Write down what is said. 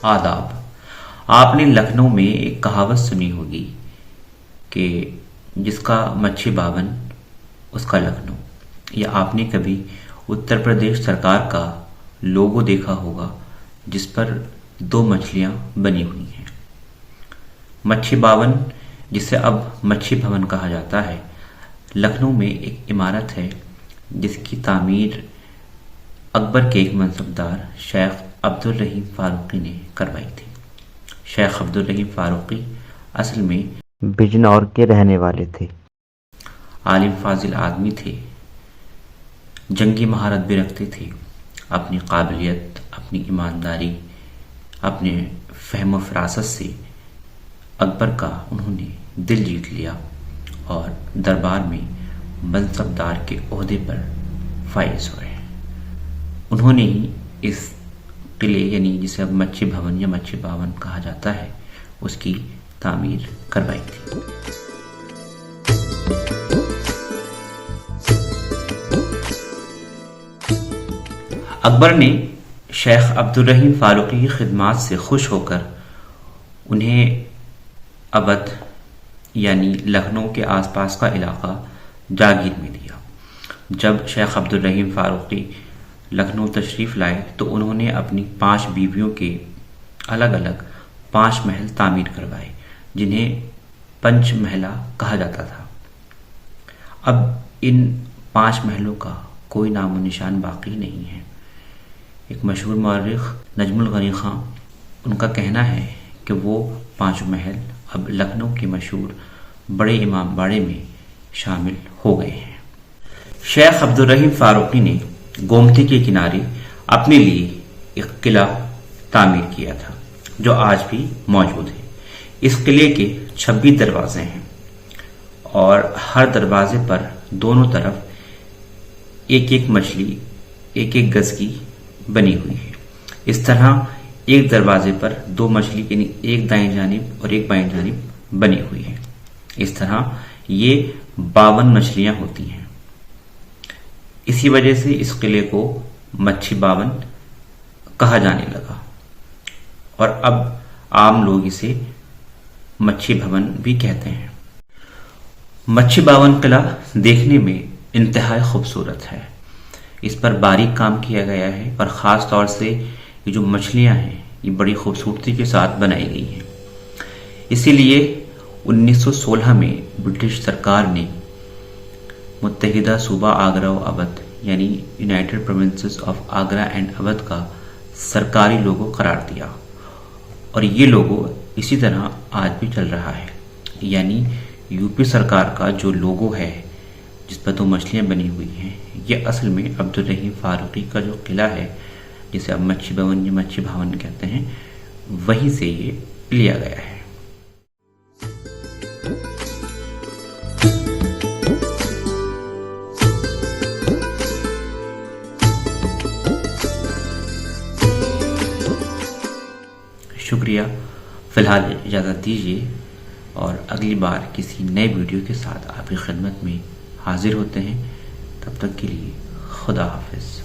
آداب۔ آپ نے لکھنؤ میں ایک کہاوت سنی ہوگی کہ جس کا مچھی باون اس کا لکھنؤ، یا آپ نے کبھی اتر پردیش سرکار کا لوگو دیکھا ہوگا جس پر 2 مچھلیاں بنی ہوئی ہیں۔ مچھی باون، جسے اب مچھی بھون کہا جاتا ہے، لکھنؤ میں ایک عمارت ہے جس کی تعمیر اکبر کے ایک منصبدار شیخ عبدالرحیم فاروقی نے کروائی تھی۔ شیخ عبدالرحیم فاروقی اصل میں بجنور کے رہنے والے تھے، عالم فاضل آدمی تھے، جنگی مہارت بھی رکھتے تھے۔ اپنی قابلیت، اپنی ایمانداری، اپنے فہم و فراست سے اکبر کا انہوں نے دل جیت لیا اور دربار میں منصبدار کے عہدے پر فائز ہوئے۔ انہوں نے ہی اس قلعے، یعنی جسے اب مچھی بھون یا مچھی باون کہا جاتا ہے، اس کی تعمیر کروائی تھی۔ اکبر نے شیخ عبدالرحیم فاروقی کی خدمات سے خوش ہو کر انہیں اودھ یعنی لکھنؤ کے آس پاس کا علاقہ جاگیر میں دیا۔ جب شیخ عبدالرحیم فاروقی لکھنؤ تشریف لائے تو انہوں نے اپنی 5 بیویوں کے الگ الگ 5 محل تعمیر کروائے، جنہیں پنچ محلہ کہا جاتا تھا۔ اب ان 5 محلوں کا کوئی نام و نشان باقی نہیں ہے۔ ایک مشہور مورخ نجم الغنی خان، ان کا کہنا ہے کہ وہ 5 محل اب لکھنؤ کے مشہور بڑے امام باڑے میں شامل ہو گئے ہیں۔ شیخ عبدالرحیم فاروقی نے گومتی کے کنارے اپنے لیے ایک قلعہ تعمیر کیا تھا جو آج بھی موجود ہے۔ اس قلعے کے 26 دروازے ہیں اور ہر دروازے پر دونوں طرف ایک مچھلی 1 گز کی بنی ہوئی ہے۔ اس طرح ایک دروازے پر 2 مچھلی، یعنی ایک دائیں جانب اور ایک بائیں جانب بنی ہوئی ہے۔ اس طرح یہ 52 مچھلیاں ہوتی ہیں۔ اسی وجہ سے اس قلعے کو مچھی باون کہا جانے لگا اور اب عام لوگ اسے مچھی بھون بھی کہتے ہیں۔ مچھی باون قلعہ دیکھنے میں انتہائی خوبصورت ہے۔ اس پر باریک کام کیا گیا ہے اور خاص طور سے یہ جو مچھلیاں ہیں یہ بڑی خوبصورتی کے ساتھ بنائی گئی ہیں۔ اسی لیے 1916 میں برٹش سرکار نے متحدہ صوبہ آگرہ و اودھ یعنی United provinces of Agra and Awadh کا سرکاری لوگو قرار دیا، اور یہ لوگو اسی طرح آج بھی چل رہا ہے۔ یعنی یوپی سرکار کا جو لوگو ہے جس پر 2 مچھلیاں بنی ہوئی ہیں، یہ اصل میں عبدالرحیم فاروقی کا جو قلعہ ہے جسے اب مچھی بھون یا مچھی بھون کہتے ہیں، وہیں سے یہ لیا گیا ہے۔ شکریہ۔ فی الحال اجازت دیجیے اور اگلی بار کسی نئے ویڈیو کے ساتھ آپ کی خدمت میں حاضر ہوتے ہیں۔ تب تک کے لیے خدا حافظ۔